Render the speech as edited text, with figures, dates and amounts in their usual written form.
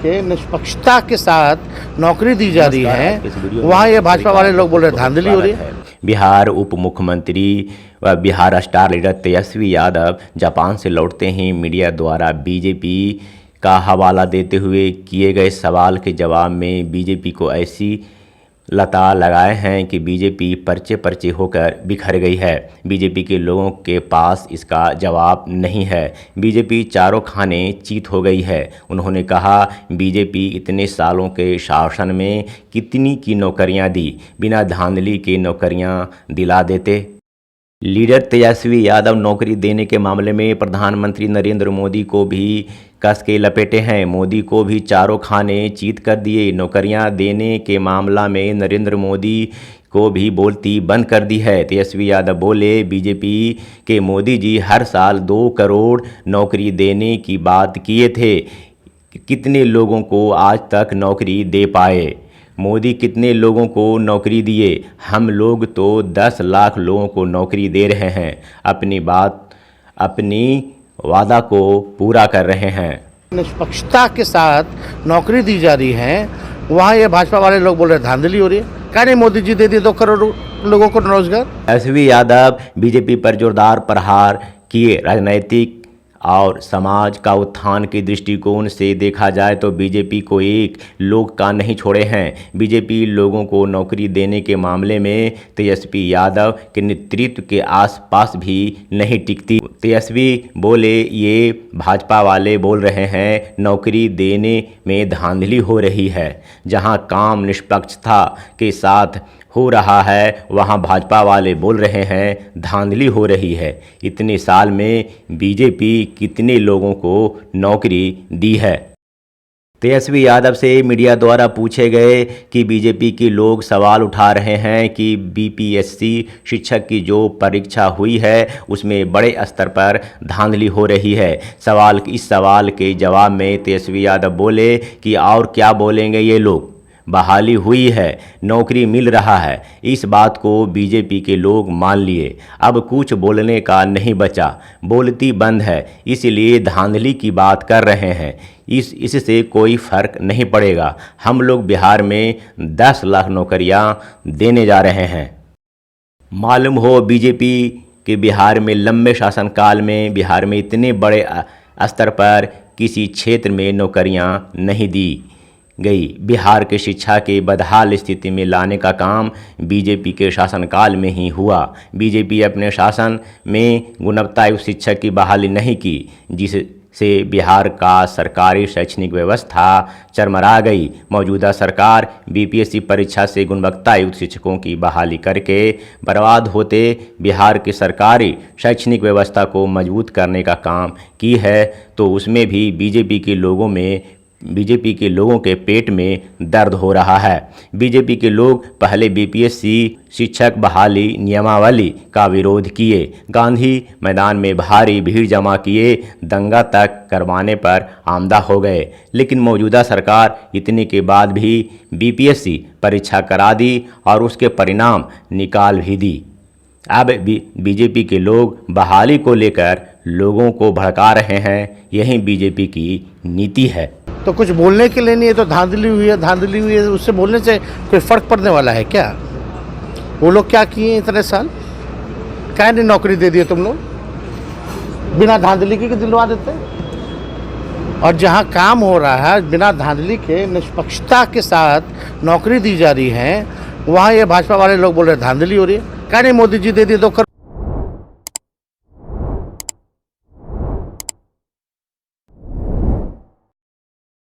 के निष्पक्षता के साथ नौकरी दी जा रही है, वहाँ ये भाजपा वाले लोग बोल रहे धांधली हो रही है। बिहार उप मुख्यमंत्री व Bihar star leader Tejashwi Yadav Japan से लौटते ही मीडिया द्वारा बीजेपी का हवाला देते हुए किए गए सवाल के जवाब में बीजेपी को ऐसी लता लगाए हैं कि बीजेपी पर्चे पर्चे होकर बिखर गई है। बीजेपी के लोगों के पास इसका जवाब नहीं है। बीजेपी चारों खाने चीत हो गई है। उन्होंने कहा, बीजेपी इतने सालों के शासन में कितनी की नौकरियां दी, बिना धांधली के नौकरियां दिला देते। लीडर तेजस्वी यादव नौकरी देने के मामले में प्रधानमंत्री नरेंद्र मोदी को भी कस के लपेटे हैं। मोदी को भी चारों खाने चीत कर दिए। नौकरियां देने के मामला में नरेंद्र मोदी को भी बोलती बंद कर दी है। तेजस्वी यादव बोले, बीजेपी के मोदी जी हर साल 2 करोड़ नौकरी देने की बात किए थे, कितने लोगों को आज तक नौकरी दे पाए? मोदी कितने लोगों को नौकरी दिए? हम लोग तो 10 लाख लोगों को नौकरी दे रहे हैं। अपनी वादा को पूरा कर रहे हैं। निष्पक्षता के साथ नौकरी दी जा रही है, वहाँ ये भाजपा वाले लोग बोल रहे धांधली हो रही है। क्या नहीं मोदी जी दे दिए 2 करोड़ लोगों को रोजगार। तेजस्वी यादव बीजेपी पर जोरदार प्रहार किए। राजनीतिक और समाज का उत्थान के दृष्टिकोण से देखा जाए तो बीजेपी को एक लोग का नहीं छोड़े हैं। बीजेपी लोगों को नौकरी देने के मामले में तेजस्वी यादव के नेतृत्व के आसपास भी नहीं टिकती। तेजस्वी बोले, ये भाजपा वाले बोल रहे हैं नौकरी देने में धांधली हो रही है। जहां काम निष्पक्षता के साथ हो रहा है, वहां भाजपा वाले बोल रहे हैं धांधली हो रही है। इतने साल में बीजेपी कितने लोगों को नौकरी दी है? तेजस्वी यादव से मीडिया द्वारा पूछे गए कि बीजेपी के लोग सवाल उठा रहे हैं कि बीपीएससी शिक्षक की जो परीक्षा हुई है उसमें बड़े स्तर पर धांधली हो रही है। इस सवाल के जवाब में तेजस्वी यादव बोले कि और क्या बोलेंगे ये लोग, बहाली हुई है, नौकरी मिल रहा है। इस बात को बीजेपी के लोग मान लिए। अब कुछ बोलने का नहीं बचा, बोलती बंद है, इसलिए धांधली की बात कर रहे हैं। इससे कोई फर्क नहीं पड़ेगा। हम लोग बिहार में 10 लाख नौकरियां देने जा रहे हैं। मालूम हो, बीजेपी के बिहार में लंबे शासनकाल में बिहार में इतने बड़े स्तर पर किसी क्षेत्र में नौकरियां नहीं दी गई। बिहार के शिक्षा के बदहाल स्थिति में लाने का काम बीजेपी के शासनकाल में ही हुआ। बीजेपी अपने शासन में गुणवत्तायुक्त शिक्षक की बहाली नहीं की, जिससे बिहार का सरकारी शैक्षणिक व्यवस्था चरमरा गई। मौजूदा सरकार बीपीएससी परीक्षा से गुणवत्तायुक्त शिक्षकों की बहाली करके बर्बाद होते बिहार की सरकारी शैक्षणिक व्यवस्था को मजबूत करने का काम की है, तो उसमें भी बीजेपी के लोगों के पेट में दर्द हो रहा है। बीजेपी के लोग पहले बीपीएससी शिक्षक बहाली नियमावली का विरोध किए, गांधी मैदान में भारी भीड़ जमा किए, दंगा तक करवाने पर आमदा हो गए। लेकिन मौजूदा सरकार इतने के बाद भी बीपीएससी परीक्षा करा दी और उसके परिणाम निकाल भी दी। अब बीजेपी के लोग बहाली को लेकर लोगों को भड़का रहे हैं। यही बीजेपी की नीति है। तो कुछ बोलने के लिए नहीं है, तो धांधली हुई है, उससे बोलने से कोई फर्क पड़ने वाला है क्या? वो लोग क्या किए इतने साल? क्या नहीं नौकरी दे दिए तुम लोग? बिना धांधली के दिलवा देते। और जहाँ काम हो रहा है बिना धांधली के निष्पक्षता के साथ नौकरी दी जा रही है, वहाँ ये भाजपा वाले लोग बोल रहे धांधली हो रही है। क्या नहीं मोदी जी दे दिए 2 करोड़